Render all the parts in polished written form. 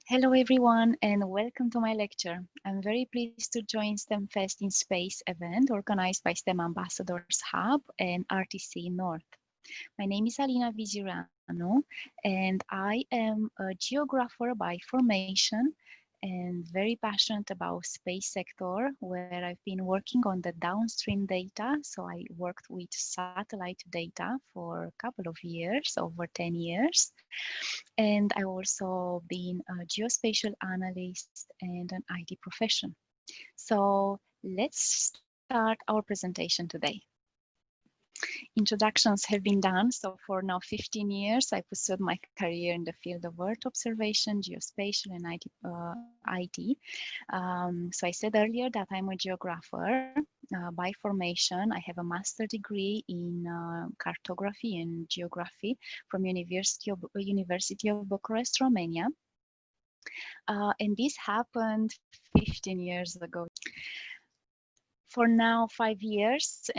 Hello everyone and welcome to my lecture. I'm very pleased to join STEM Fest in Space event organized by STEM Ambassadors Hub and RTC North. My name is Alina Vizireanu and I am a geographer by formation and very passionate about space sector where I've been working on the downstream data. So I worked with satellite data for a couple of years, over 10 years. And I also been a geospatial analyst and an IT profession. So let's start our presentation today. Introductions have been done. So for now 15 years, I pursued my career in the field of Earth observation, geospatial and IT. So I said earlier that I'm a geographer by formation. I have a master degree in cartography and geography from University of Bucharest, Romania. And this happened 15 years ago. For now 5.5 years,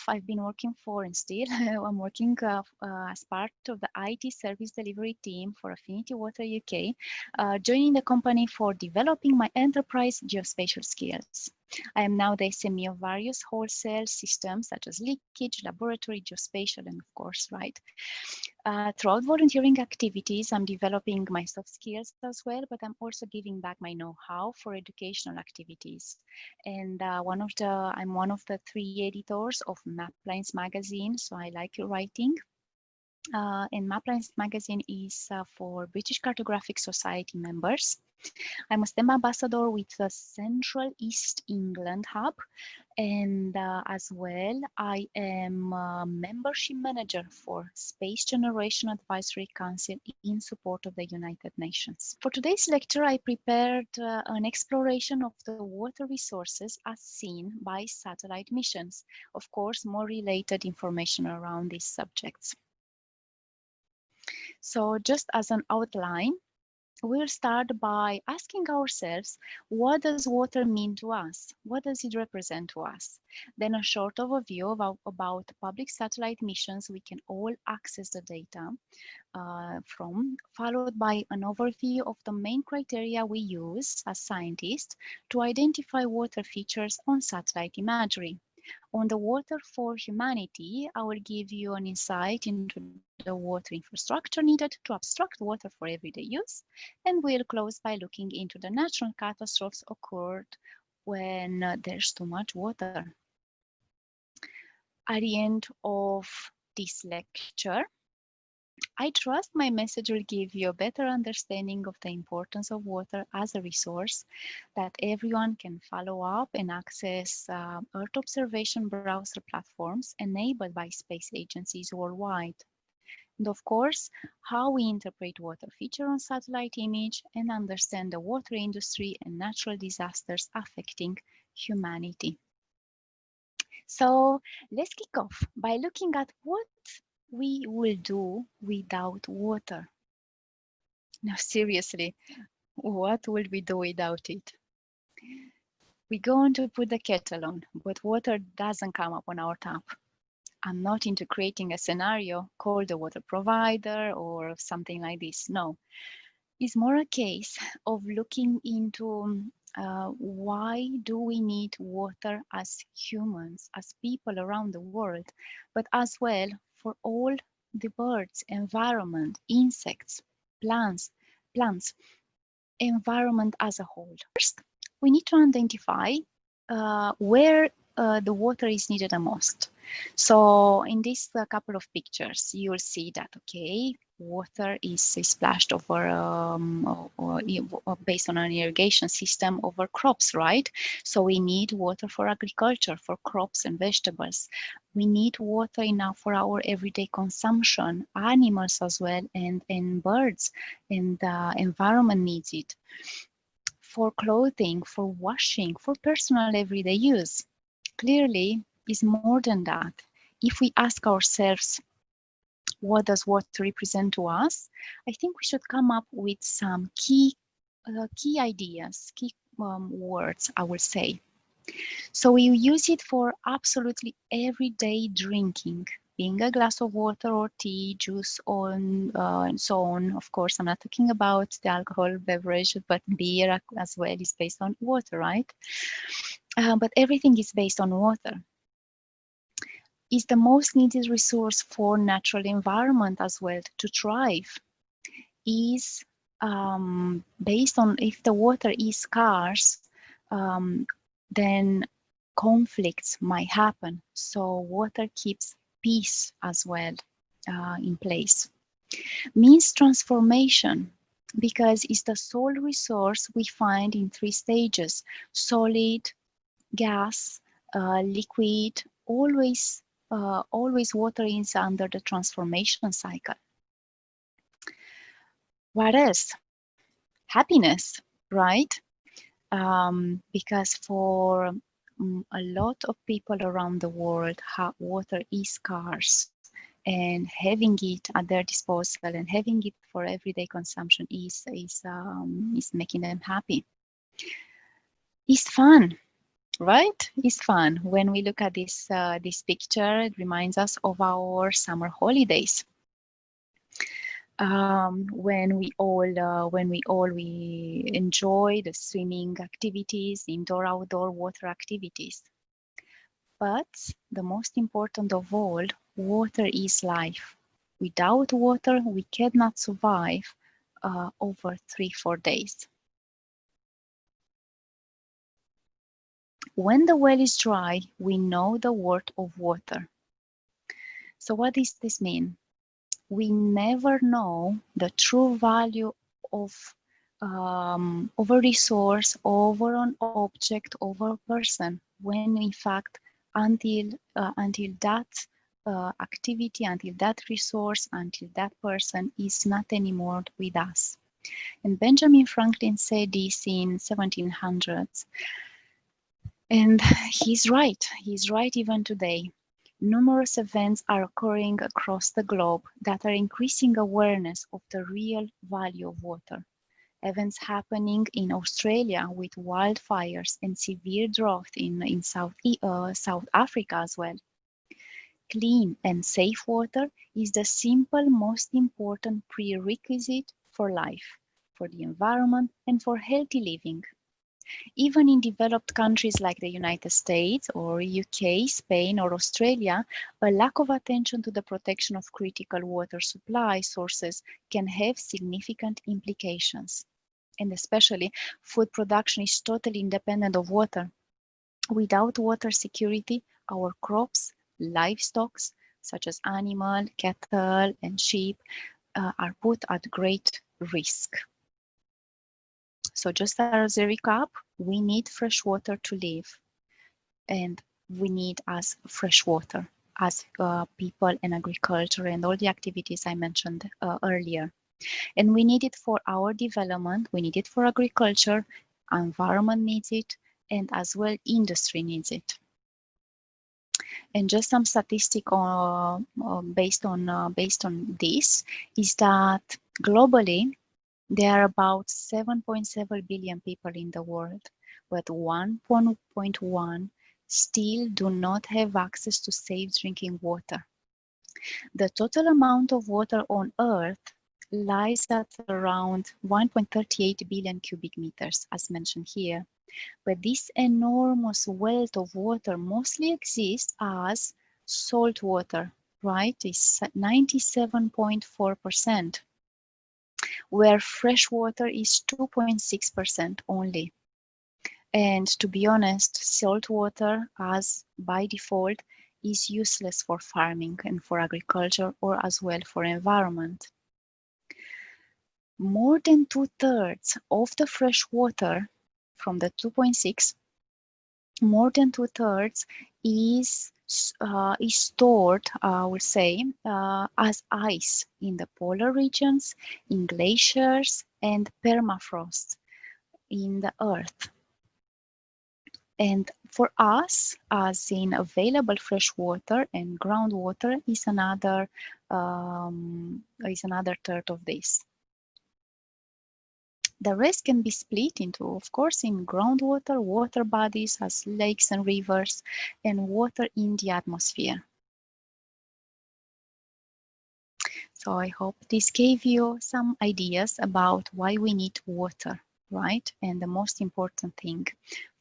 I've been working for, and still I'm working as part of the IT service delivery team for Affinity Water UK, joining the company for developing my enterprise geospatial skills. I am now the SME of various wholesale systems such as leakage, laboratory, geospatial, and of course, right. Throughout volunteering activities, I'm developing my soft skills as well, but I'm also giving back my know-how for educational activities. And I'm one of the 3 editors of Maplines magazine, so I like writing. And Maplines magazine is for British Cartographic Society members. I'm a STEM ambassador with the Central East England Hub, and as well, I am a membership manager for Space Generation Advisory Council in support of the United Nations. For today's lecture, I prepared an exploration of the water resources as seen by satellite missions. Of course, more related information around these subjects. So just as an outline, we'll start by asking ourselves, what does water mean to us? What does it represent to us? Then a short overview about public satellite missions we can all access the data from, followed by an overview of the main criteria we use as scientists to identify water features on satellite imagery. On the water for humanity, I will give you an insight into the water infrastructure needed to abstract water for everyday use, and we'll close by looking into the natural catastrophes occurred when there's too much water. At the end of this lecture, I trust my message will give you a better understanding of the importance of water as a resource that everyone can follow up and access Earth observation browser platforms enabled by space agencies worldwide. And of course, how we interpret water feature on satellite image and understand the water industry and natural disasters affecting humanity. So let's kick off by looking at what we will do without water. Now, seriously, what will we do without it? We're going to put the kettle on, but water doesn't come up on our tap. I'm not into creating a scenario called a water provider or something like this. No, it's more a case of looking into why do we need water as humans, as people around the world, but as well for all the birds, environment, insects, plants, environment as a whole. First, we need to identify where the water is needed the most. So in this couple of pictures, you will see that, okay, water is splashed over, or based on an irrigation system over crops, right? So we need water for agriculture, for crops and vegetables. We need water enough for our everyday consumption, animals as well, and birds, and the environment needs it. For clothing, for washing, for personal everyday use. Clearly, is more than that. If we ask ourselves, what does water represent to us? I think we should come up with some key ideas, key words, I will say. So we use it for absolutely everyday drinking. being a glass of water or tea, juice, and so on. Of course, I'm not talking about the alcohol beverage, but beer as well is based on water, right? But everything is based on water. Is the most needed resource for natural environment as well to thrive. Is based on if the water is scarce, then conflicts might happen. So water keeps peace as well in place. Means transformation, because it's the sole resource we find in 3 stages: solid, gas, liquid. Always water is under the transformation cycle. What else? Happiness, right? Because for a lot of people around the world, water is scarce, and having it at their disposal and having it for everyday consumption is making them happy. It's fun, right? It's fun. When we look at this picture, it reminds us of our summer holidays. When we enjoy the swimming activities, indoor, outdoor water activities. But the most important of all, water is life. Without water, we cannot survive over 3-4 days. When the well is dry, we know the worth of water. So what does this mean? We never know the true value of a resource, over an object, over a person, when in fact until that activity, until that resource, until that person is not anymore with us. And Benjamin Franklin said this in 1700s. And he's right even today. Numerous events are occurring across the globe that are increasing awareness of the real value of water. Events happening in Australia with wildfires and severe drought in South Africa as well. Clean and safe water is the simple, most important prerequisite for life, for the environment, and for healthy living. Even in developed countries like the United States or UK, Spain or Australia, a lack of attention to the protection of critical water supply sources can have significant implications. And especially, food production is totally independent of water. Without water security, our crops, livestock, such as animal, cattle, and sheep, are put at great risk. So just as a recap, we need fresh water to live, and we need as fresh water as people and agriculture and all the activities I mentioned earlier. And we need it for our development, we need it for agriculture, environment needs it, and as well industry needs it. And just some statistic based on this is that globally there are about 7.7 billion people in the world, but 1.1 still do not have access to safe drinking water. The total amount of water on Earth lies at around 1.38 billion cubic meters, as mentioned here. But this enormous wealth of water mostly exists as salt water, right? It's 97.4%. Where fresh water is 2.6% only. And to be honest, salt water, as by default, is useless for farming and for agriculture, or as well for environment. More than 2/3 of the fresh water from the 2.6, more than 2/3 is stored, I would say, as ice in the polar regions, in glaciers, and permafrost in the earth. And for us, as in available fresh water and groundwater is another third of this. The rest can be split into, of course, in groundwater, water bodies as lakes and rivers, and water in the atmosphere. So I hope this gave you some ideas about why we need water, right? And the most important thing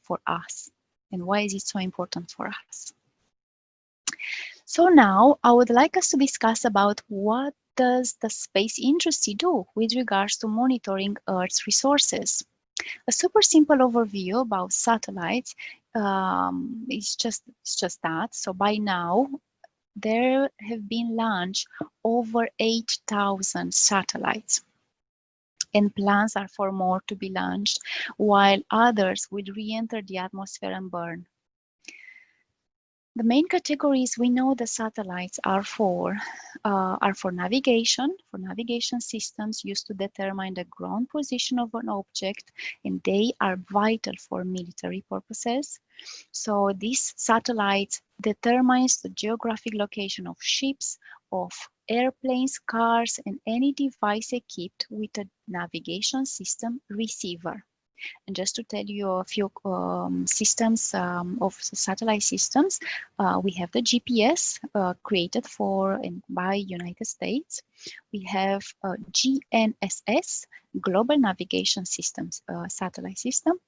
for us, and why is it so important for us. So now I would like us to discuss about what does the space industry do with regards to monitoring Earth's resources. A super simple overview about satellites is just that. So by now, there have been launched over 8,000 satellites, and plans are for more to be launched, while others will re-enter the atmosphere and burn. The main categories we know the satellites are for navigation systems used to determine the ground position of an object, and they are vital for military purposes. So these satellites determines the geographic location of ships, of airplanes, cars, and any device equipped with a navigation system receiver. And just to tell you a few systems of satellite systems, we have the GPS created for and by United States. We have GNSS, Global Navigation Systems satellite system.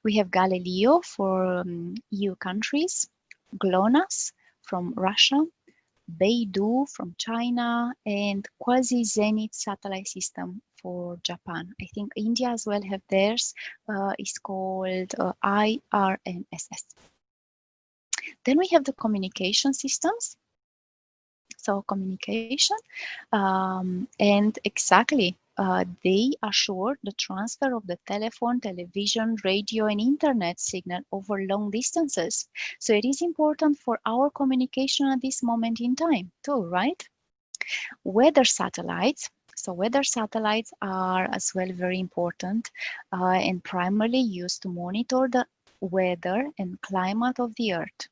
We have Galileo for EU countries, GLONASS from Russia, Beidou from China, and Quasi-Zenith satellite system for Japan. I think India as well have theirs. It's called IRNSS. Then we have the communication systems. So communication, and exactly, they assure the transfer of the telephone, television, radio, and internet signal over long distances. So it is important for our communication at this moment in time too, right? Weather satellites. So weather satellites are as well very important and primarily used to monitor the weather and climate of the Earth.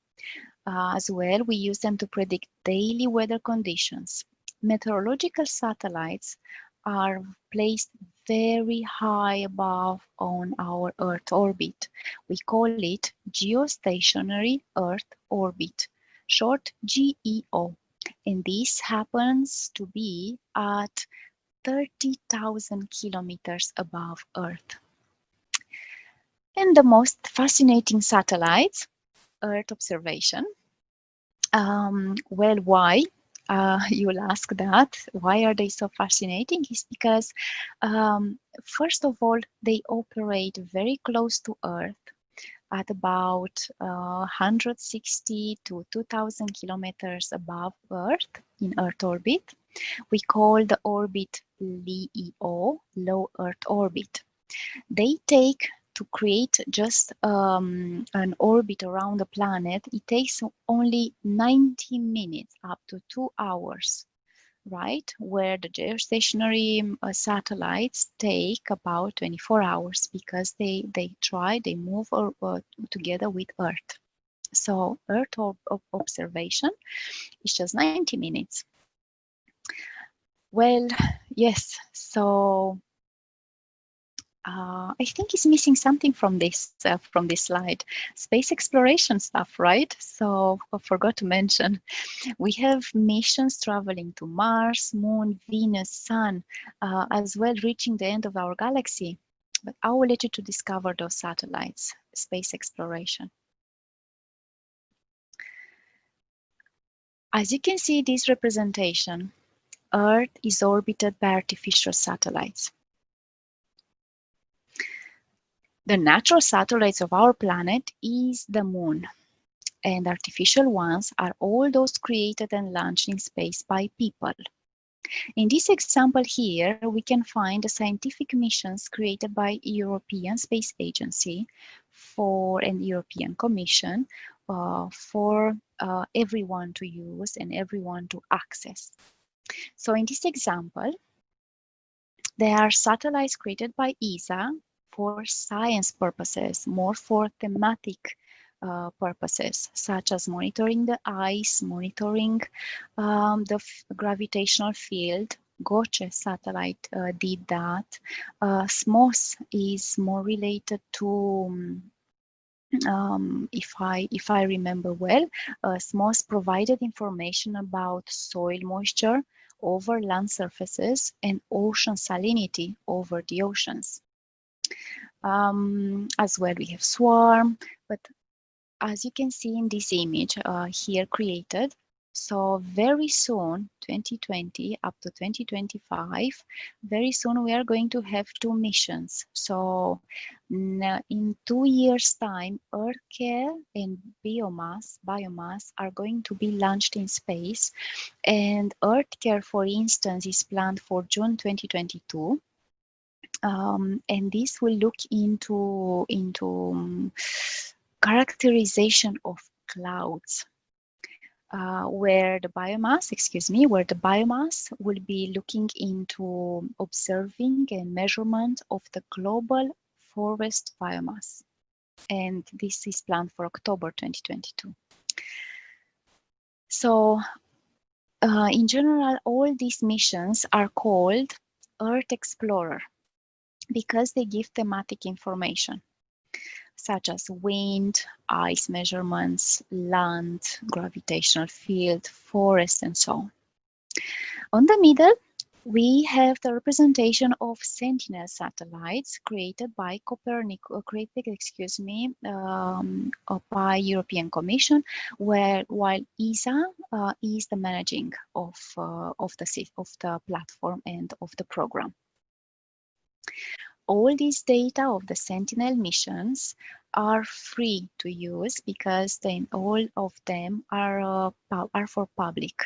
As well, we use them to predict daily weather conditions. Meteorological satellites are placed very high above on our Earth orbit. We call it geostationary Earth orbit, short GEO. And this happens to be at 30,000 kilometers above Earth. And the most fascinating satellites, Earth observation. Well, why? You'll ask that. Why are they so fascinating? Is because, first of all, they operate very close to Earth at about 160 to 2,000 kilometers above Earth in Earth orbit. We call the orbit LEO, low Earth orbit. They take to create just an orbit around the planet, it takes only 90 minutes up to 2 hours, right? Where the geostationary satellites take about 24 hours because they move together with Earth. So Earth observation is just 90 minutes. Well, yes, so I think it's missing something from this slide. Space exploration stuff, right? So I forgot to mention, we have missions traveling to Mars, Moon, Venus, Sun, as well reaching the end of our galaxy. But I will let you to discover those satellites, space exploration. As you can see, this representation, Earth is orbited by artificial satellites. The natural satellites of our planet is the Moon, and artificial ones are all those created and launched in space by people. In this example here, we can find the scientific missions created by European Space Agency and European Commission for everyone to use and everyone to access. So in this example, there are satellites created by ESA for science purposes, more for thematic purposes, such as monitoring the ice, monitoring the gravitational field. Goce satellite did that. SMOS is more related to, if I remember well, SMOS provided information about soil moisture over land surfaces and ocean salinity over the oceans. As well, we have swarm, but as you can see in this image here created, so very soon, 2020 up to 2025, very soon we are going to have 2 missions. So in 2 years' time, Earth Care and biomass are going to be launched in space. And Earth Care, for instance, is planned for June 2022. And this will look into characterization of clouds, where the biomass will be looking into observing and measurement of the global forest biomass. And this is planned for October 2022. So in general, all these missions are called Earth Explorer because they give thematic information, such as wind, ice measurements, land, gravitational field, forest, and so on. On the middle, we have the representation of Sentinel satellites created by by European Commission, while ESA is the managing of the platform and of the program. All these data of the Sentinel missions are free to use because then all of them are for public.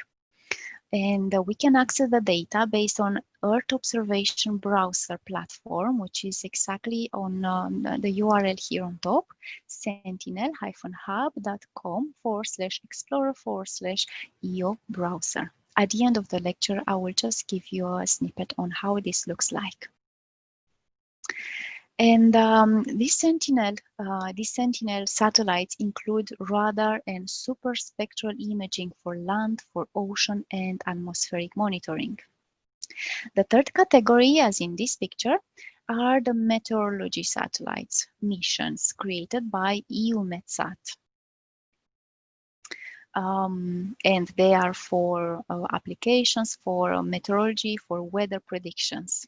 And we can access the data based on Earth Observation Browser platform, which is exactly on the URL here on top, sentinel-hub.com/explorer/EO browser. At the end of the lecture, I will just give you a snippet on how this looks like. And these Sentinel satellites include radar and superspectral imaging for land, for ocean, and atmospheric monitoring. The third category, as in this picture, are the meteorology satellites missions created by EUMETSAT. And they are for applications for meteorology, for weather predictions.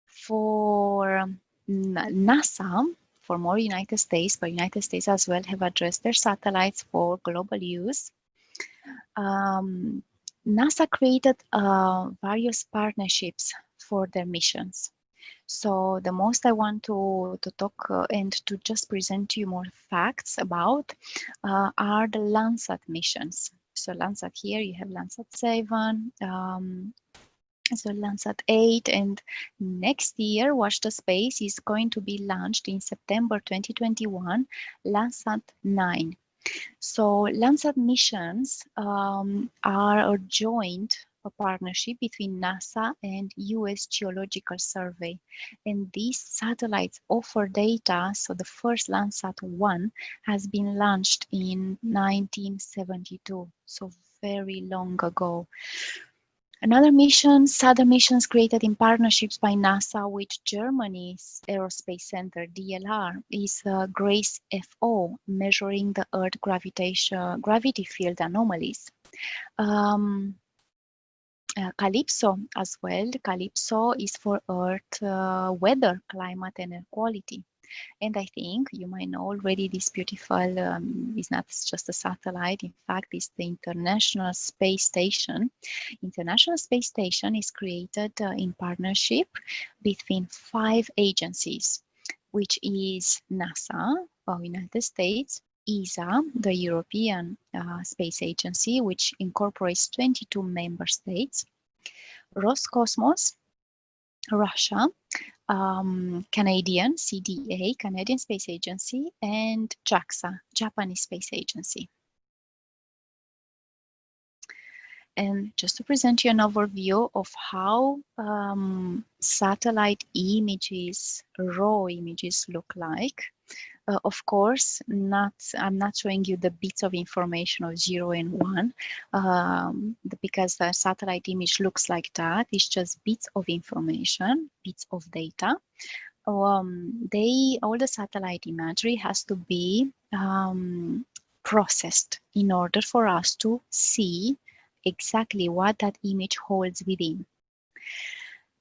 For NASA, for more United States, but United States as well have addressed their satellites for global use. NASA created various partnerships for their missions. So the most I want to talk and to just present to you more facts about are the Landsat missions. So Landsat here, you have Landsat 7, so Landsat 8, and next year, Watch the Space is going to be launched in September 2021, Landsat 9. So Landsat missions are a joint partnership between NASA and US Geological Survey. And these satellites offer data. So the first Landsat 1 has been launched in 1972, so very long ago. Other missions created in partnerships by NASA with Germany's Aerospace Center, DLR, is GRACE FO, measuring the Earth gravity field anomalies. Calypso as well. Calypso is for Earth weather, climate, and air quality. And I think you might know already this beautiful, is not just a satellite, in fact, it's the International Space Station. International Space Station is created in partnership between 5 agencies, which is NASA of United States, ESA, the European Space Agency, which incorporates 22 member states, Roscosmos, Russia, Canadian CDA, Canadian Space Agency, and JAXA, Japanese Space Agency. And just to present you an overview of how satellite images, raw images look like. Of course, I'm not showing you the bits of information of 0 and 1 because the satellite image looks like that. It's just bits of information, bits of data. All the satellite imagery has to be processed in order for us to see exactly what that image holds within.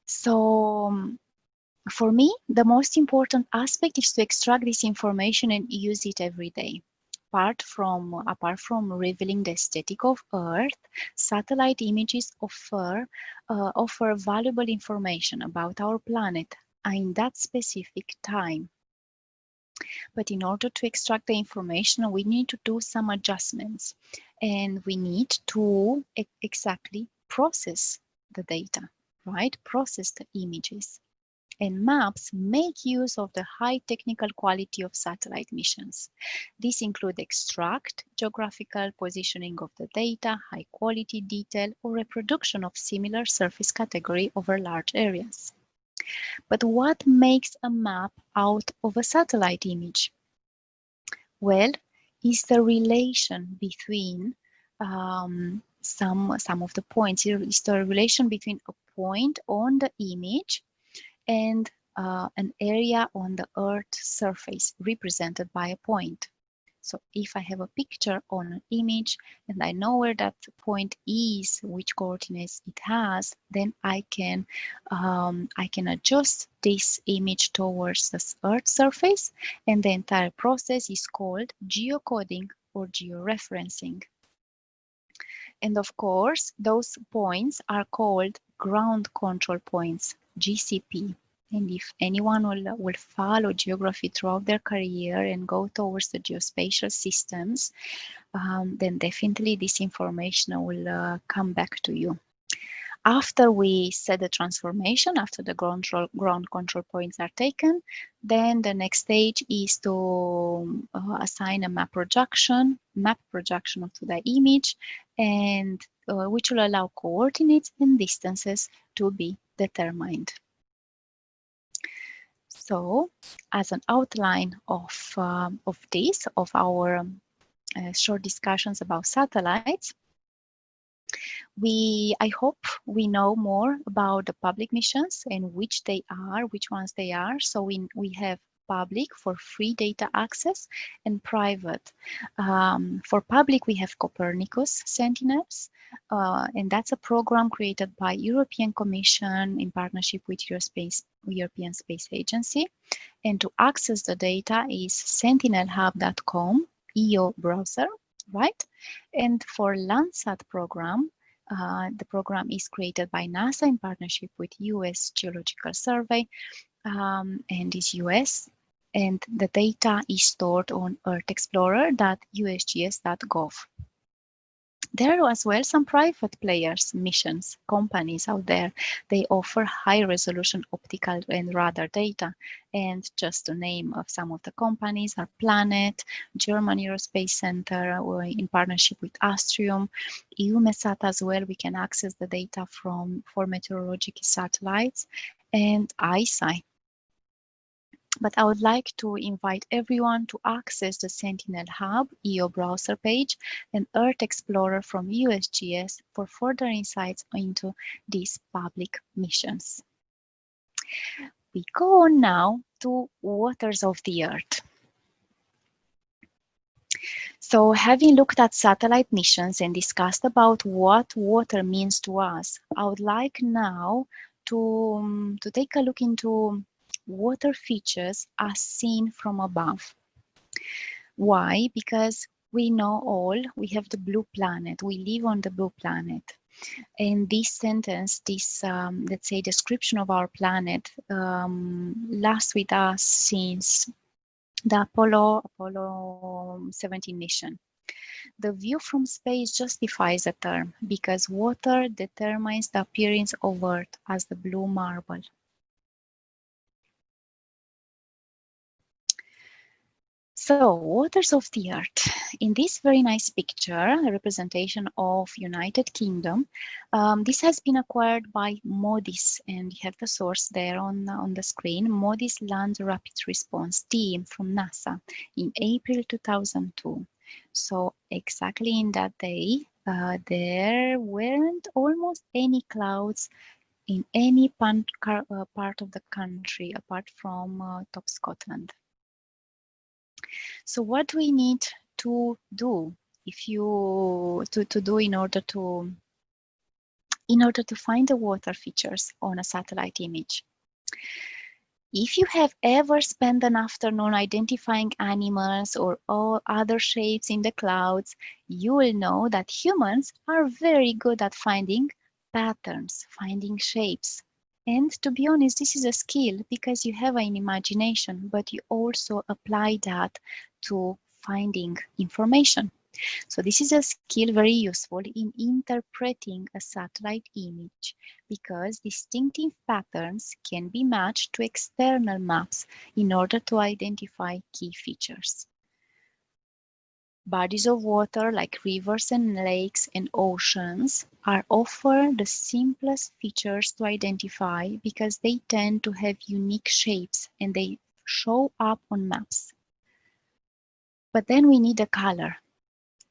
So for me, the most important aspect is to extract this information and use it every day. Apart from revealing the aesthetic of Earth, satellite images offer valuable information about our planet in that specific time. But in order to extract the information, we need to do some adjustments, and we need to exactly process the data, right? Process the images. And maps make use of the high technical quality of satellite missions. These include extract, geographical positioning of the data, high quality detail, or reproduction of similar surface category over large areas. But what makes a map out of a satellite image? Well, is the relation between some of the points. Is the relation between a point on the image and an area on the Earth's surface represented by a point. So if I have a picture on an image and I know where that point is, which coordinates it has, then I can adjust this image towards the Earth's surface, and the entire process is called geocoding or georeferencing. And of course, those points are called ground control points, GCP. And if anyone will follow geography throughout their career and go towards the geospatial systems, then definitely this information will come back to you. After we set the transformation, after the ground control points are taken, then the next stage is to assign a map projection to the image, and which will allow coordinates and distances to be determined. So, as an outline of our short discussions about satellites, I hope we know more about the public missions and which ones they are. So we have public for free data access and private. For public, we have Copernicus Sentinels, and that's a program created by European Commission in partnership with European Space Agency. And to access the data is sentinelhub.com EO browser, right? And for Landsat program, the program is created by NASA in partnership with US Geological Survey and is US, and the data is stored on earthexplorer.usgs.gov. There are as well some private players, missions, companies out there. They offer high-resolution optical and radar data. And just to name of some of the companies are Planet, German Aerospace Center, in partnership with Astrium, EUMESAT as well. We can access the data for meteorological satellites, and ISI. But I would like to invite everyone to access the Sentinel Hub EO browser page and Earth Explorer from USGS for further insights into these public missions. We go on now to Waters of the Earth. So having looked at satellite missions and discussed about what water means to us, I would like now to take a look into water features as seen from above. Why? Because we know we have the blue planet. We live on the blue planet. And this sentence, let's say, description of our planet lasts with us since the Apollo 17 mission. The view from space justifies the term because water determines the appearance of Earth as the blue marble. So, Waters of the Earth. In this very nice picture, a representation of United Kingdom, this has been acquired by MODIS, and you have the source there on the screen, MODIS Land Rapid Response Team from NASA in April 2002. So exactly in that day, there weren't almost any clouds in any part of the country apart from top Scotland. So what do we need to do in order to find the water features on a satellite image. If you have ever spent an afternoon identifying animals or all other shapes in the clouds, you will know that humans are very good at finding patterns, finding shapes. And to be honest, this is a skill because you have an imagination, but you also apply that to finding information. So this is a skill very useful in interpreting a satellite image because distinctive patterns can be matched to external maps in order to identify key features. Bodies of water like rivers and lakes and oceans are often the simplest features to identify because they tend to have unique shapes and they show up on maps. But then we need a color.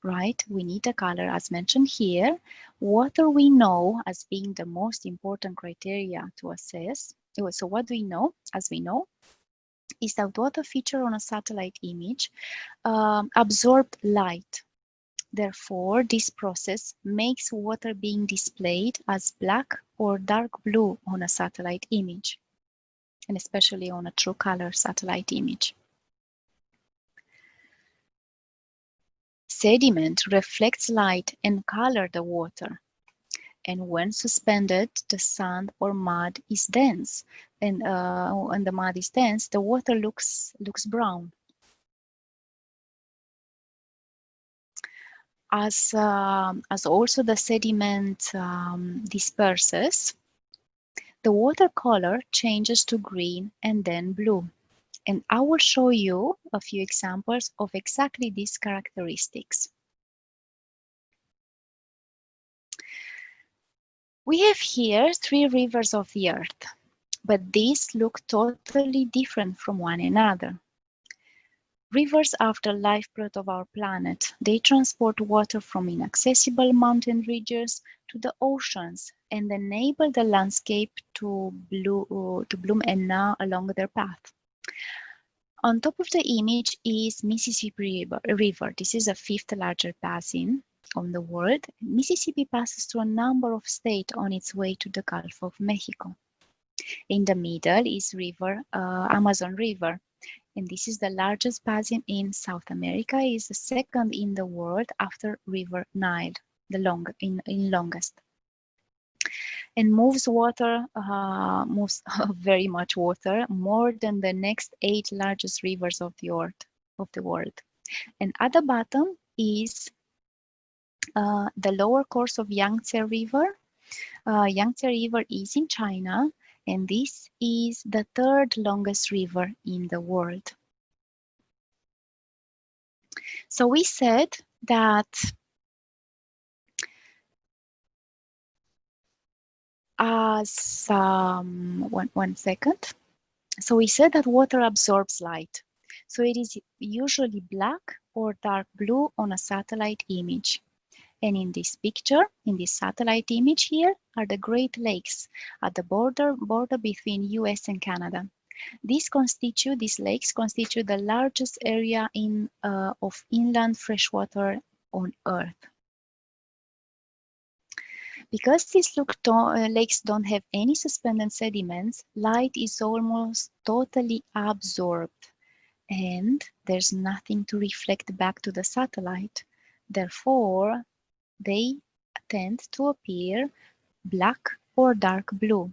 Right? We need a color as mentioned here. Water we know as being the most important criteria to assess. So what do we know? As we know, is that water feature on a satellite image absorbed light. Therefore, this process makes water being displayed as black or dark blue on a satellite image, and especially on a true color satellite image. Sediment reflects light and color the water. And when suspended, the sand or mud is dense. And when the mud is dense, the water looks brown. As also the sediment disperses, the water color changes to green and then blue. And I will show you a few examples of exactly these characteristics. We have here 3 rivers of the earth, but these look totally different from one another. Rivers are the lifeblood of our planet. They transport water from inaccessible mountain ridges to the oceans and enable the landscape to bloom and now along their path. On top of the image is Mississippi River. This is the 5th largest basin on the world. Mississippi passes through a number of states on its way to the Gulf of Mexico. In the middle is Amazon River, and this is the largest basin in South America. It is the 2nd in the world after River Nile, the longest. And moves very much water, more than the next 8 largest rivers of the world. And at the bottom is the lower course of Yangtze River. Yangtze River is in China, and this is the 3rd longest river in the world. So we said that one second. So we said that water absorbs light. So it is usually black or dark blue on a satellite image. And in this picture, in this satellite image here, are the Great Lakes at the border between US and Canada. These lakes constitute the largest area of inland freshwater on Earth. Because these lakes don't have any suspended sediments, light is almost totally absorbed, and there's nothing to reflect back to the satellite. Therefore, they tend to appear black or dark blue.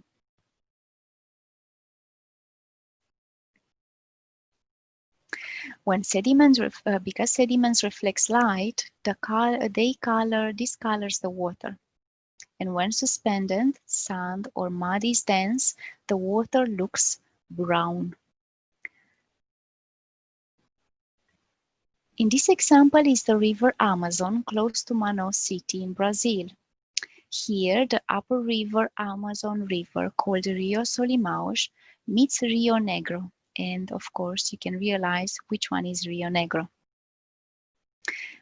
Because sediments reflect light, this colors the water. And when suspended, sand or mud is dense, the water looks brown. In this example is the river Amazon close to Manaus city in Brazil. Here, the upper river Amazon River, called Rio Solimões, meets Rio Negro. And of course, you can realize which one is Rio Negro.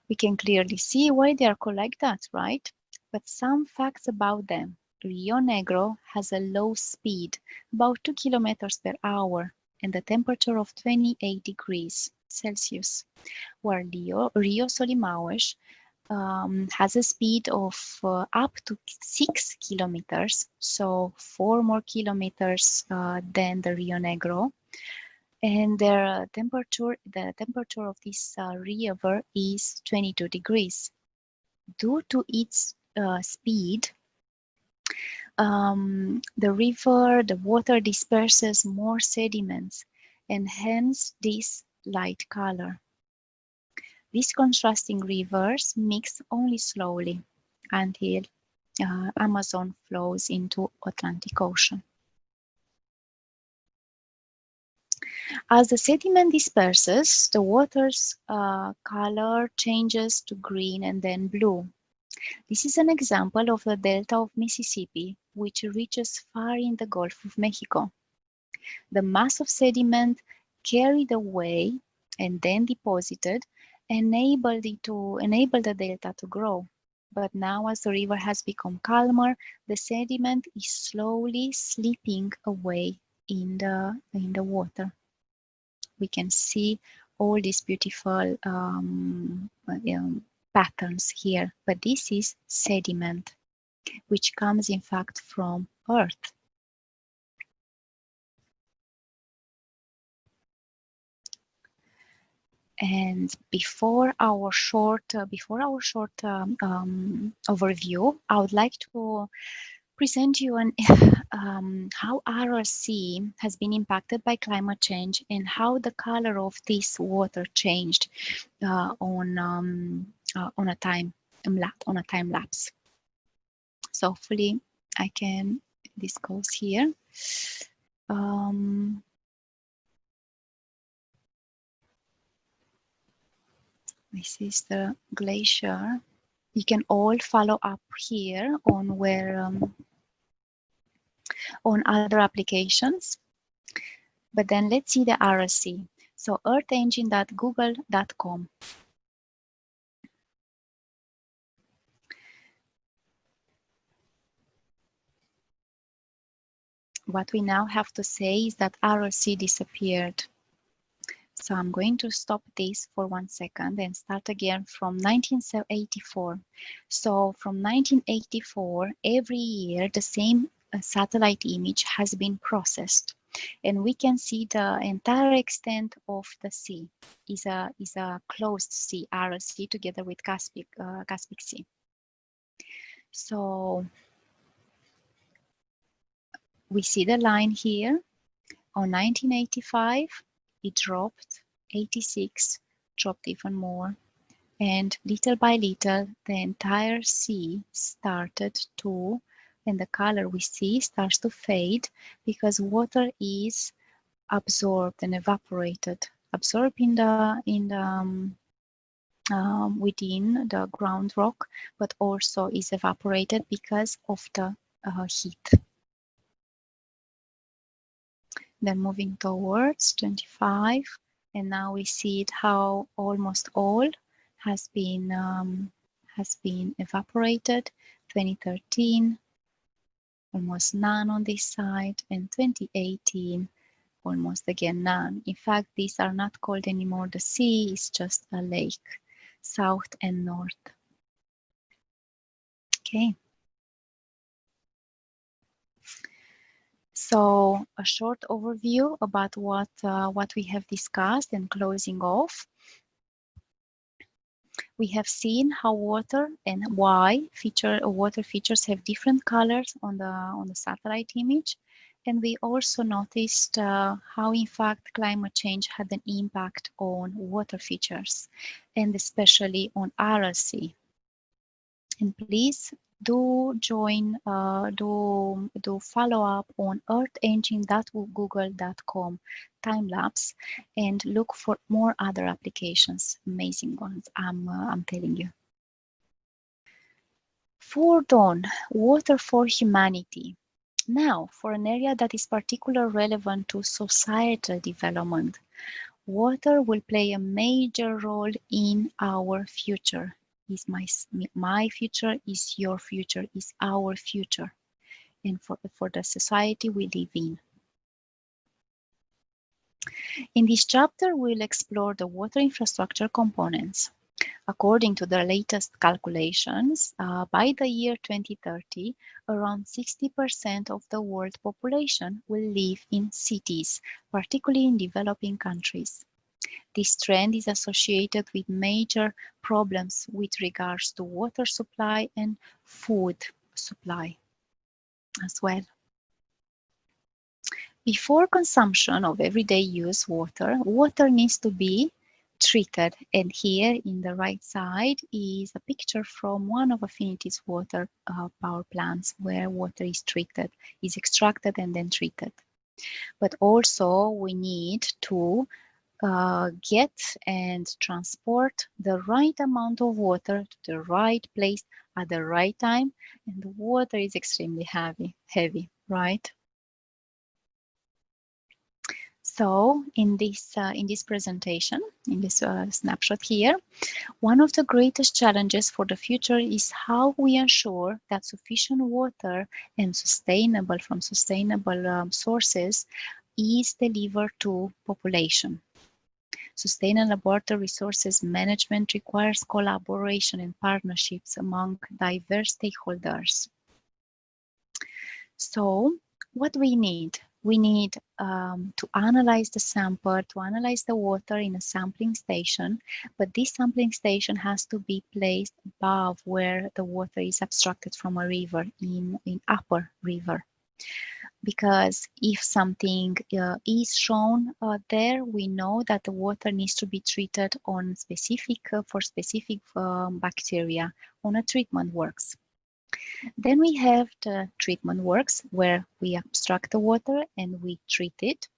We can clearly see why they are called like that, right? But some facts about them. Rio Negro has a low speed, about 2 kilometers per hour, and a temperature of 28 degrees Celsius, where Rio Solimões has a speed of up to 6 kilometers, so 4 more kilometers than the Rio Negro. And the temperature of this river is 22 degrees. Due to its speed, the water disperses more sediments, and hence this light color. These contrasting rivers mix only slowly until Amazon flows into Atlantic Ocean. As the sediment disperses, the water's color changes to green and then blue. This is an example of the delta of Mississippi, which reaches far in the Gulf of Mexico. The mass of sediment carried away and then deposited enabled the delta to grow. But now, as the river has become calmer, the sediment is slowly slipping away in the water. We can see all these beautiful patterns here, but this is sediment, which comes in fact from Earth. And before our short overview, I would like to present you how RRC has been impacted by climate change and how the color of this water changed on a time lapse. So hopefully I can. This goes here. This is the glacier. You can all follow up here on where on other applications. But then let's see the RRC. So earthengine.google.com. What we now have to say is that RRC disappeared. So I'm going to stop this for 1 second and start again from 1984. So from 1984, every year the same satellite image has been processed, and we can see the entire extent of the sea is a closed sea, RRC, together with Caspic Sea. So we see the line here. On 1985, it dropped, 86 dropped even more, and little by little the entire sea started to, and the color we see starts to fade because water is absorbed and evaporated, absorbed in the within the ground rock, but also is evaporated because of the heat. Then moving towards 25, and now we see it how almost all has been evaporated. 2013, almost none on this side, and 2018, almost again none. In fact, these are not called anymore the sea, it's just a lake, south and north. Okay. So a short overview about what we have discussed, and closing off. We have seen how water and why water features have different colors on the satellite image, and we also noticed how in fact climate change had an impact on water features, and especially on RRC. And please do join, do follow up on earthengine.google.com time-lapse and look for more other applications, amazing ones, I'm telling you. For Dawn, water for humanity. Now, for an area that is particularly relevant to societal development, water will play a major role in our future. Is my future, is your future, is our future, and for the society we live in. In this chapter, we'll explore the water infrastructure components. According to the latest calculations, by the year 2030, around 60% of the world population will live in cities, particularly in developing countries. This trend is associated with major problems with regards to water supply and food supply as well. Before consumption of everyday use water needs to be treated. And here in the right side is a picture from one of Affinity's water power plants where water is treated, is extracted and then treated. But also we need to get and transport the right amount of water to the right place at the right time. And the water is extremely heavy, right? So in this presentation, in this snapshot here, one of the greatest challenges for the future is how we ensure that sufficient water and sustainable sources is delivered to population. Sustainable water resources management requires collaboration and partnerships among diverse stakeholders. So what we need? We need to analyze the sample, to analyze the water in a sampling station, but this sampling station has to be placed above where the water is abstracted from a river, in upper river. Because if something is shown there, we know that the water needs to be treated on for specific bacteria on a treatment works. Then we have the treatment works where we abstract the water and we treat it.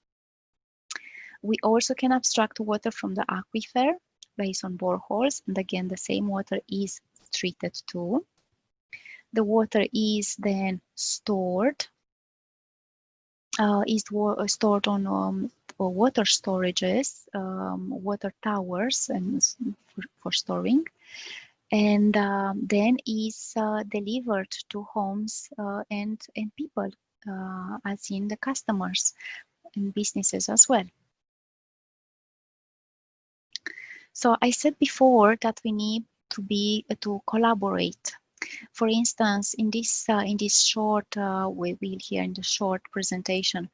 We also can abstract water from the aquifer based on boreholes, and again the same water is treated too. The water is then stored on water storages, water towers, and for storing, and then is delivered to homes and people, as in the customers and businesses as well. So I said before that we need to collaborate. For instance, in this short, we will hear in the short presentation,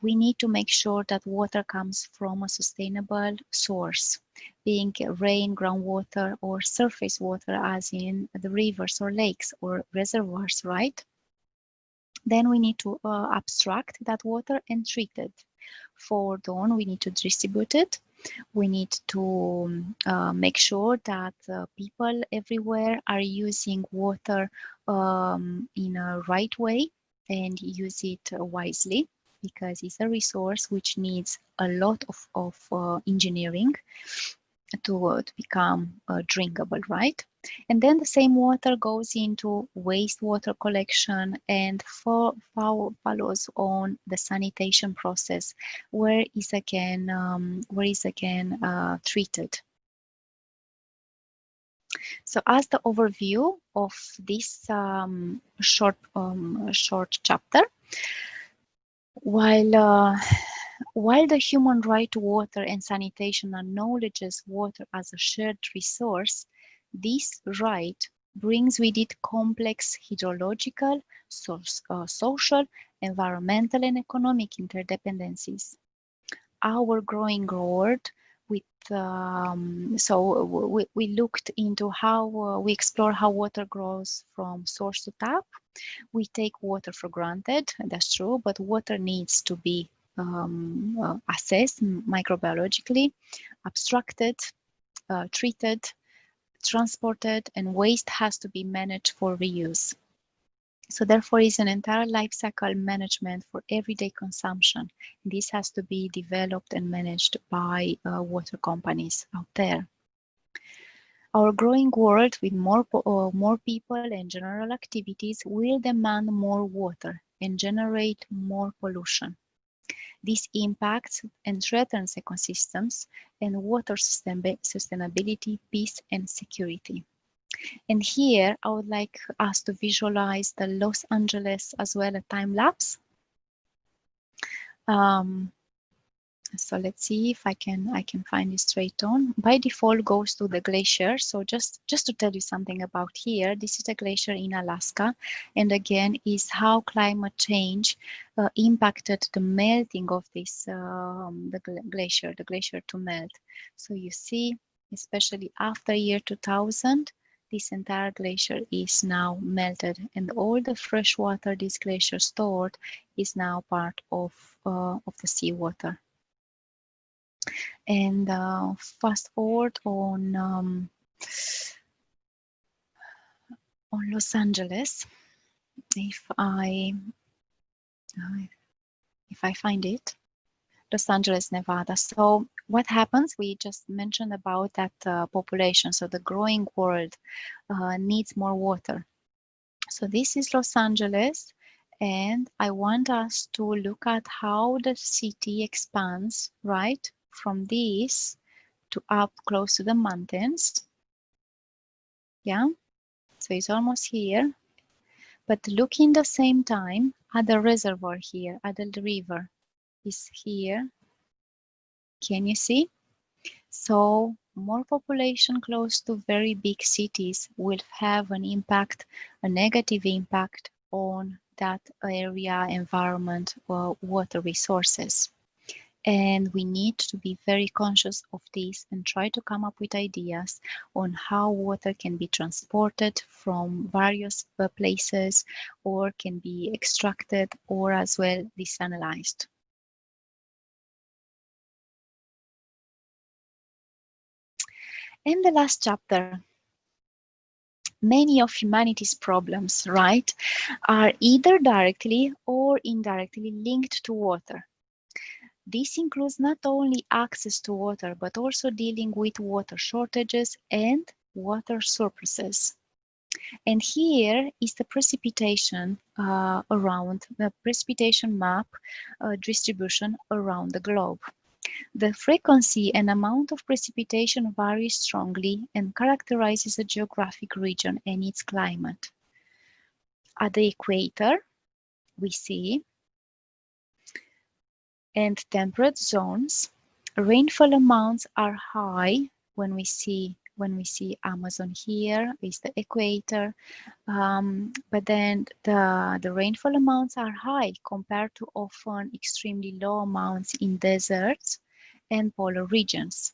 we need to make sure that water comes from a sustainable source, being rain, groundwater, or surface water, as in the rivers or lakes or reservoirs, right? Then we need to abstract that water and treat it. For dawn, we need to distribute it. We need to make sure that people everywhere are using water in a right way and use it wisely, because it's a resource which needs a lot of engineering to become drinkable, right? And then the same water goes into wastewater collection and follows on the sanitation process, where is again treated. So as the overview of this short chapter, while the human right to water and sanitation acknowledges water as a shared resource, this right brings with it complex hydrological, social, environmental, and economic interdependencies. Our growing world, we looked into how we explore how water grows from source to tap. We take water for granted, that's true, but water needs to be assessed microbiologically, abstracted, treated, transported, and waste has to be managed for reuse. So therefore is an entire life cycle management for everyday consumption. This has to be developed and managed by water companies out there. Our growing world with more people and general activities will demand more water and generate more pollution. This impacts and threatens ecosystems and water sustainability, peace, and security. And here I would like us to visualize the Los Angeles as well, a time lapse. So let's see if I can find it straight on. By default goes to the glacier. So just to tell you something about here, this is a glacier in Alaska, and again is how climate change impacted the melting of this the glacier to melt. So you see, especially after year 2000, this entire glacier is now melted, and all the fresh water this glacier stored is now part of the seawater. And fast forward on Los Angeles, if I find it, Los Angeles, Nevada. So what happens? We just mentioned about that population. So the growing world needs more water. So this is Los Angeles, and I want us to look at how the city expands, right, from this to up close to the mountains. Yeah, so it's almost here. But look in the same time at the reservoir here, at the river is here. Can you see? So more population close to very big cities will have an impact, a negative impact on that area, environment, or water resources. And we need to be very conscious of this and try to come up with ideas on how water can be transported from various places, or can be extracted, or as well desalinized. In the last chapter, many of humanity's problems, right, are either directly or indirectly linked to water. This includes not only access to water, but also dealing with water shortages and water surpluses. And here is the precipitation around the precipitation map distribution around the globe. The frequency and amount of precipitation varies strongly and characterizes a geographic region and its climate. At the equator, we see, and temperate zones, rainfall amounts are high. When we see Amazon here is the equator, but then the rainfall amounts are high compared to often extremely low amounts in deserts and polar regions.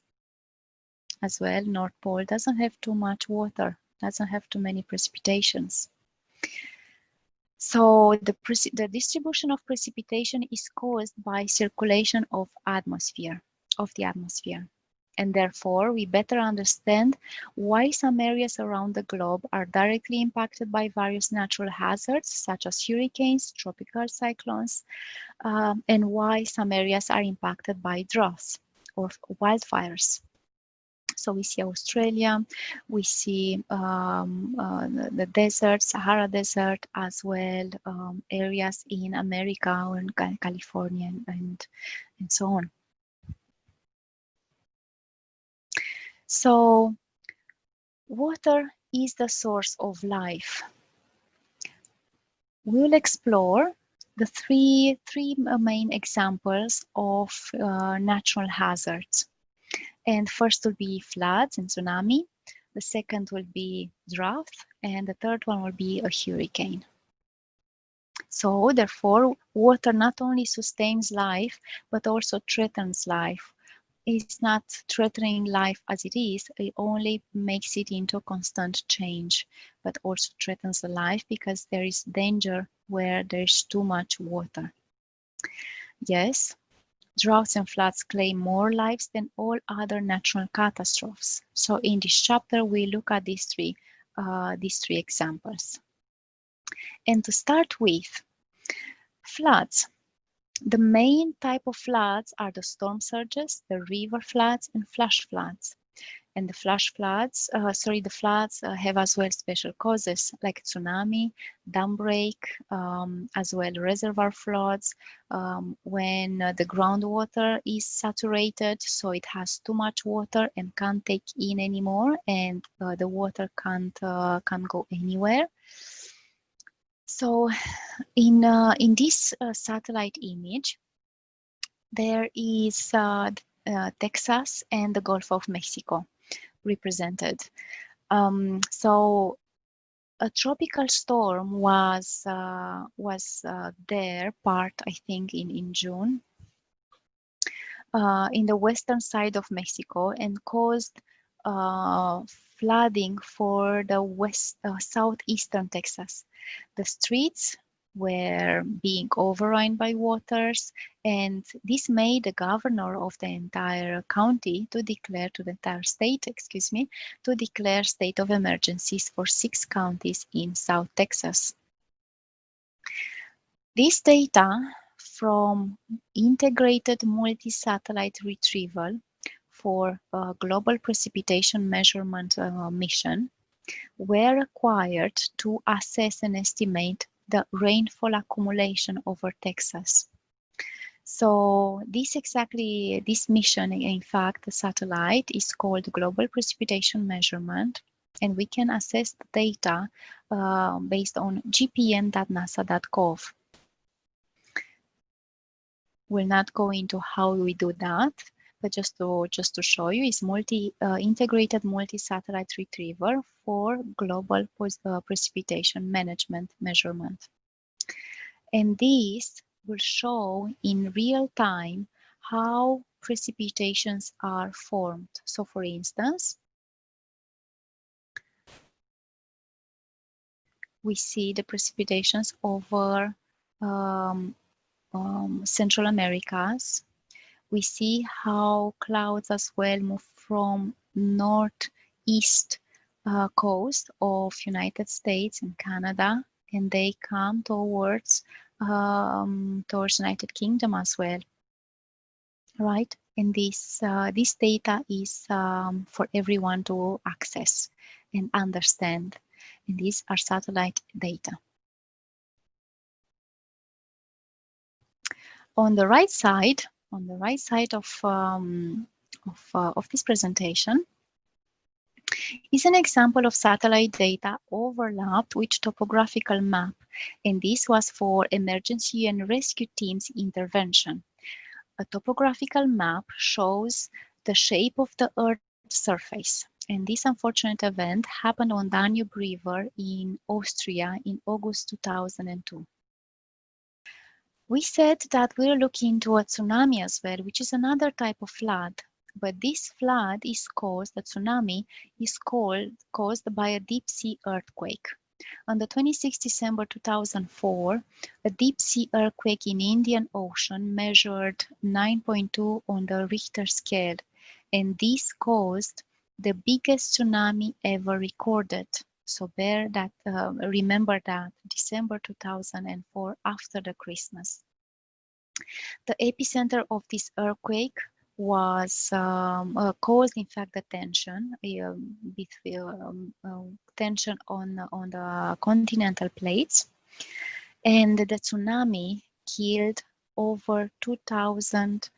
As well, North Pole doesn't have too much water, doesn't have too many precipitations. So the distribution of precipitation is caused by circulation of the atmosphere. And therefore, we better understand why some areas around the globe are directly impacted by various natural hazards, such as hurricanes, tropical cyclones, and why some areas are impacted by droughts or wildfires. So we see Australia, we see the desert, Sahara Desert, as well areas in America or in California and so on. So water is the source of life. We'll explore the three main examples of natural hazards. And first will be floods and tsunami. The second will be drought, and the third one will be a hurricane. So therefore, water not only sustains life, but also threatens life. It's not threatening life as it is, it only makes it into constant change, but also threatens the life because there is danger where there's too much water. Yes, droughts and floods claim more lives than all other natural catastrophes. So in this chapter, we look at these three examples. And to start with, floods. The main type of floods are the storm surges, the river floods, and flash floods. And the the floods have as well special causes like tsunami, dam break, as well reservoir floods, when the groundwater is saturated, so it has too much water and can't take in anymore, and the water can't go anywhere. So in this satellite image, there is Texas and the Gulf of Mexico represented. So a tropical storm was there, I think, in June, in the western side of Mexico, and caused flooding for the southeastern Texas. The streets were being overrun by waters, and this made the governor of the entire county to declare to the entire state, to declare state of emergencies for 6 counties in South Texas. This data from integrated multi-satellite retrieval for a global precipitation measurement mission were required to assess and estimate the rainfall accumulation over Texas. So this mission, in fact, the satellite is called Global Precipitation Measurement, and we can assess the data based on gpm.nasa.gov. We'll not go into how we do that, but just to show you, is integrated multi-satellite retriever for global precipitation management measurement. And this will show in real time how precipitations are formed. So for instance, we see the precipitations over Central Americas. We see how clouds as well move from northeast coast of United States and Canada, and they come towards United Kingdom as well, right? And this data is for everyone to access and understand. And these are satellite data. On the right side of this presentation is an example of satellite data overlapped with topographical map, and this was for emergency and rescue teams intervention. A topographical map shows the shape of the Earth's surface, and this unfortunate event happened on Danube River in Austria in August 2002. We said that we're looking into a tsunami as well, which is another type of flood. But this flood is caused, the tsunami is caused by a deep sea earthquake. On the 26th December 2004, a deep sea earthquake in Indian Ocean measured 9.2 on the Richter scale, and this caused the biggest tsunami ever recorded. So remember that, December 2004, after the Christmas. The epicenter of this earthquake was caused, in fact, the tension, tension on the continental plates, and the tsunami killed over 200,000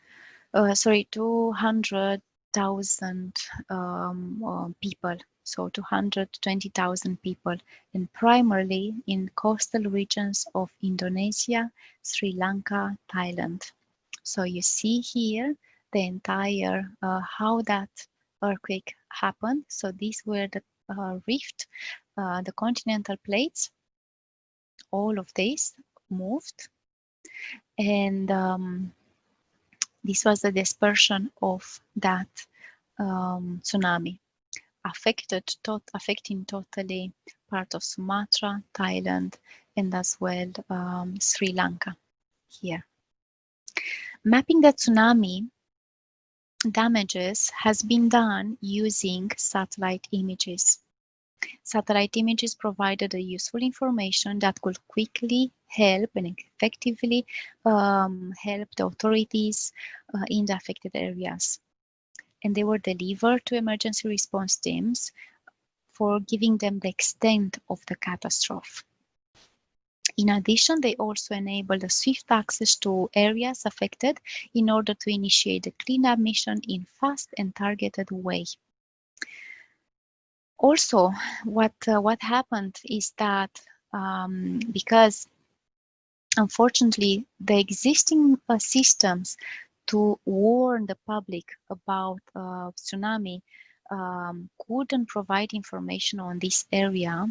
people. So 220,000 people, and primarily in coastal regions of Indonesia, Sri Lanka, Thailand. So you see here the entire how that earthquake happened. So these were the rift, the continental plates. All of these moved, and this was the dispersion of that tsunami, affecting totally part of Sumatra, Thailand, and as well Sri Lanka here. Mapping the tsunami damages has been done using satellite images. Satellite images provided a useful information that could quickly help and effectively help the authorities in the affected areas. And they were delivered to emergency response teams for giving them the extent of the catastrophe. In addition, they also enabled a swift access to areas affected in order to initiate the cleanup mission in fast and targeted way. Also, what happened is that because unfortunately the existing systems to warn the public about tsunami couldn't provide information on this area,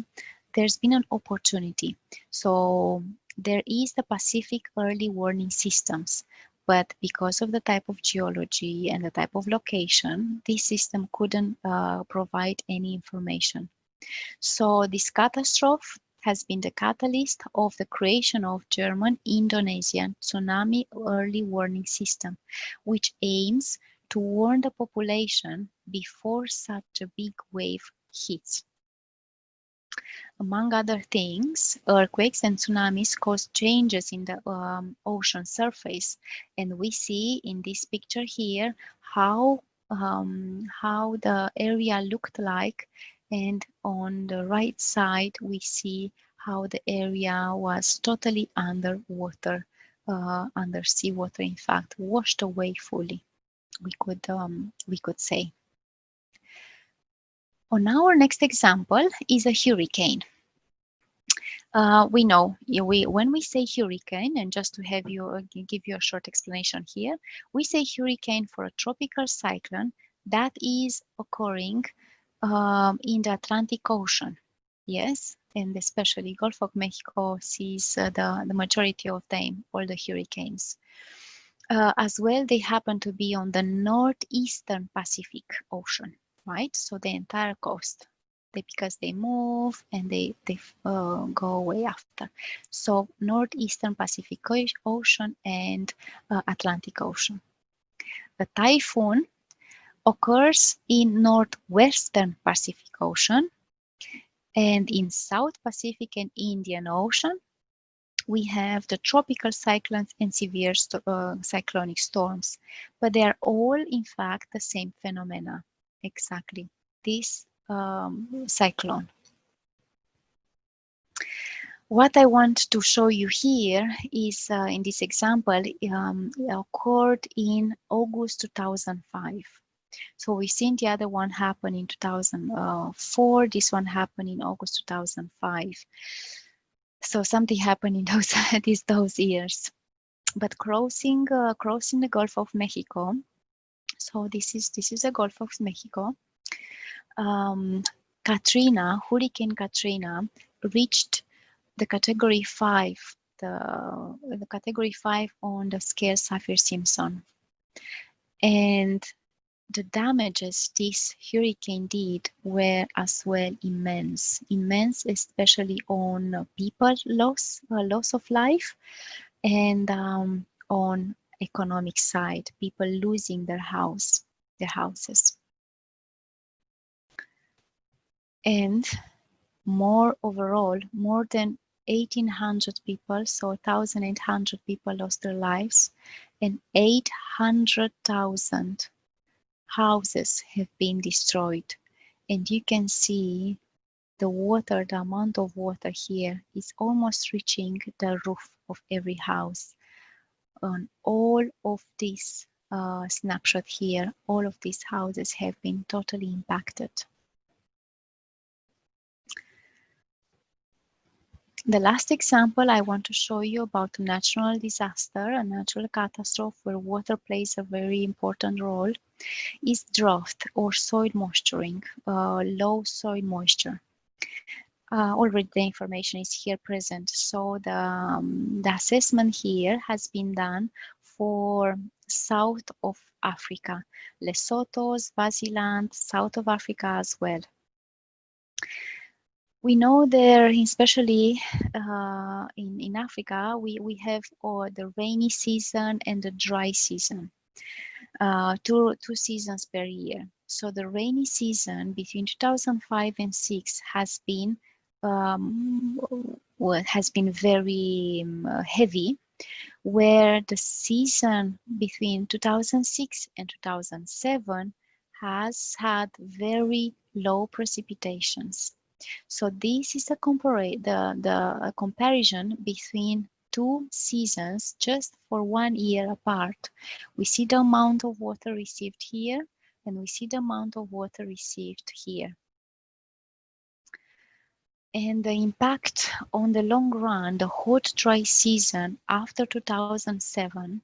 there's been an opportunity. So there is the Pacific early warning systems, but because of the type of geology and the type of location, this system couldn't provide any information. So this catastrophe has been the catalyst of the creation of German-Indonesian tsunami early warning system, which aims to warn the population before such a big wave hits. Among other things, earthquakes and tsunamis cause changes in the ocean surface, and we see in this picture here how the area looked like, and on the right side we see how the area was totally underwater, under seawater, in fact, washed away fully, we could say. On our next example is a hurricane. We know when we say hurricane, and just to have you give you a short explanation here, we say hurricane for a tropical cyclone that is occurring in the Atlantic Ocean. Yes, and especially Gulf of Mexico sees the majority of them, all the hurricanes. As well, they happen to be on the northeastern Pacific Ocean, right? So the entire coast. Because they move and they go away after. So northeastern Pacific Ocean and Atlantic Ocean. A typhoon occurs in northwestern Pacific Ocean, and in South Pacific and Indian Ocean we have the tropical cyclones and severe cyclonic storms, but they are all in fact the same phenomena. Exactly, this cyclone. What I want to show you here is, in this example, occurred in August 2005. So we've seen the other one happen in 2004. This one happened in August 2005. So something happened in those years. But crossing the Gulf of Mexico. So this is the Gulf of Mexico. Hurricane Katrina reached the category 5, the category 5 on the scale Saffir-Simpson. And the damages this hurricane did were as well immense, especially on people loss of life, and on economic side, people losing their houses. And more overall, more than 1,800 people, so 1,800 people lost their lives, and 800,000 houses have been destroyed. And you can see the amount of water here is almost reaching the roof of every house. On all of this snapshot here, all of these houses have been totally impacted. The last example I want to show you about a natural disaster, a natural catastrophe where water plays a very important role, is drought or soil moisturing, low soil moisture. Already the information is here present. So the assessment here has been done for south of Africa, Lesotho, Swaziland, south of Africa as well. We know there, especially in Africa, we have the rainy season and the dry season, two seasons per year. So the rainy season between 2005 and 6 has been very heavy, where the season between 2006 and 2007 has had very low precipitations. So this is a comparison between two seasons just for 1 year apart. We see the amount of water received here, and we see the amount of water received here. And the impact on the long run, the hot dry season after 2007,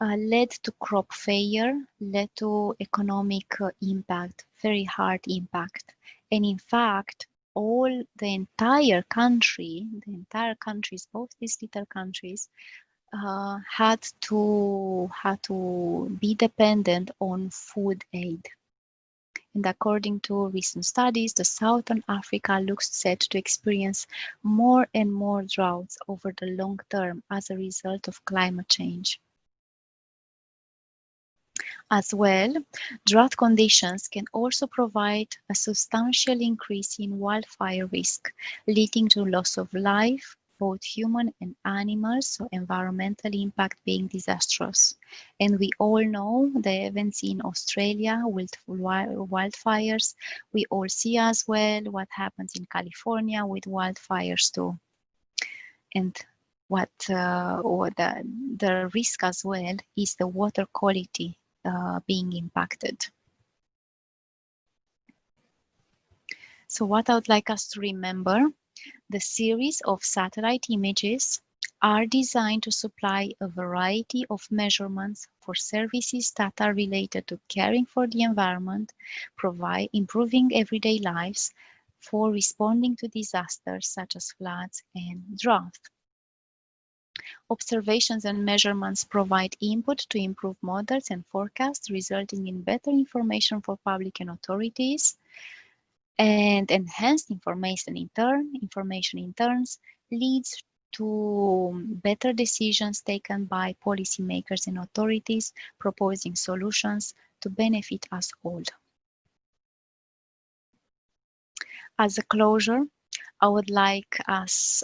led to crop failure, led to economic impact, very hard impact. And in fact, the entire countries, both these little countries, had to be dependent on food aid. And according to recent studies, the Southern Africa looks set to experience more and more droughts over the long term as a result of climate change. As well, drought conditions can also provide a substantial increase in wildfire risk, leading to loss of life, both human and animals, so environmental impact being disastrous. And we all know the events in Australia with wildfires. We all see as well what happens in California with wildfires too. And what the risk as well is the water quality being impacted. So what I would like us to remember, the series of satellite images are designed to supply a variety of measurements for services that are related to caring for the environment, improving everyday lives, for responding to disasters such as floods and drought. Observations and measurements provide input to improve models and forecasts, resulting in better information for public and authorities. And enhanced information in turn leads to better decisions taken by policymakers and authorities, proposing solutions to benefit us all. As a closure, I would like us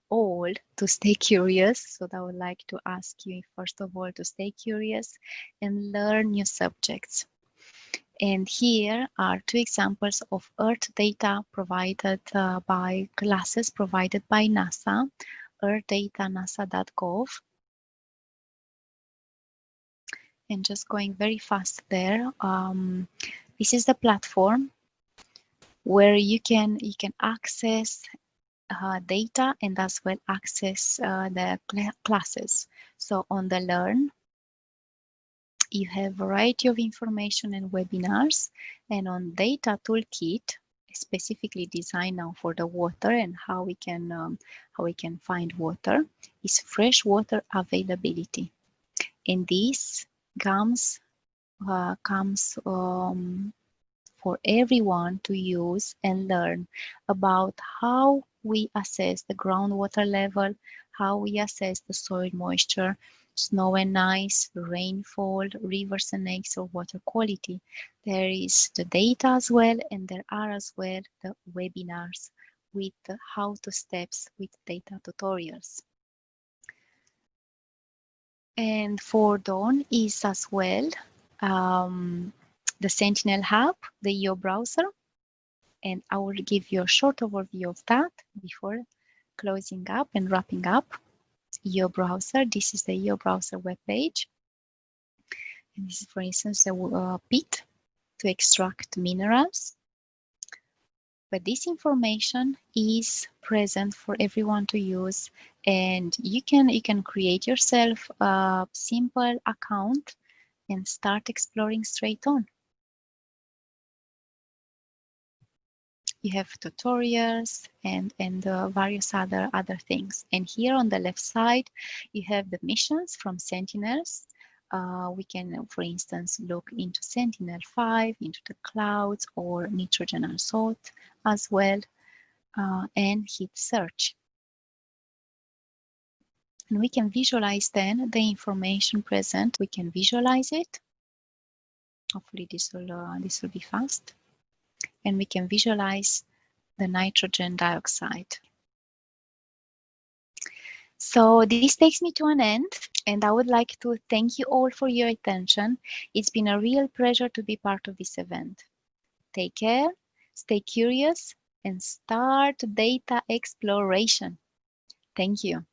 all to stay curious. So I would like to ask you, first of all, to stay curious and learn new subjects. And here are two examples of Earth data provided by classes provided by NASA, Earth data nasa.gov. And just going very fast there. This is the platform where you can access data and as well access the classes. So on the Learn, you have a variety of information and webinars, and on Data Toolkit, specifically designed now for the water and how we can find water, is fresh water availability. And this comes for everyone to use and learn about how we assess the groundwater level, how we assess the soil moisture, snow and ice, rainfall, rivers and lakes, or water quality. There is the data as well, and there are as well the webinars with the how-to steps with data tutorials. And for Dawn is as well the Sentinel Hub, the EO browser, and I will give you a short overview of that before closing up and wrapping up. EO browser, this is the EO browser webpage. And this is, for instance, a pit to extract minerals. But this information is present for everyone to use, and you can create yourself a simple account and start exploring straight on. You have tutorials and various other things. And here on the left side, you have the missions from Sentinels. We can, for instance, look into Sentinel-5, into the clouds or nitrogen and salt as well, and hit search. And we can visualize then the information present. We can visualize it. Hopefully this will be fast. And we can visualize the nitrogen dioxide. So this takes me to an end, and I would like to thank you all for your attention. It's been a real pleasure to be part of this event. Take care, stay curious, and start data exploration. Thank you.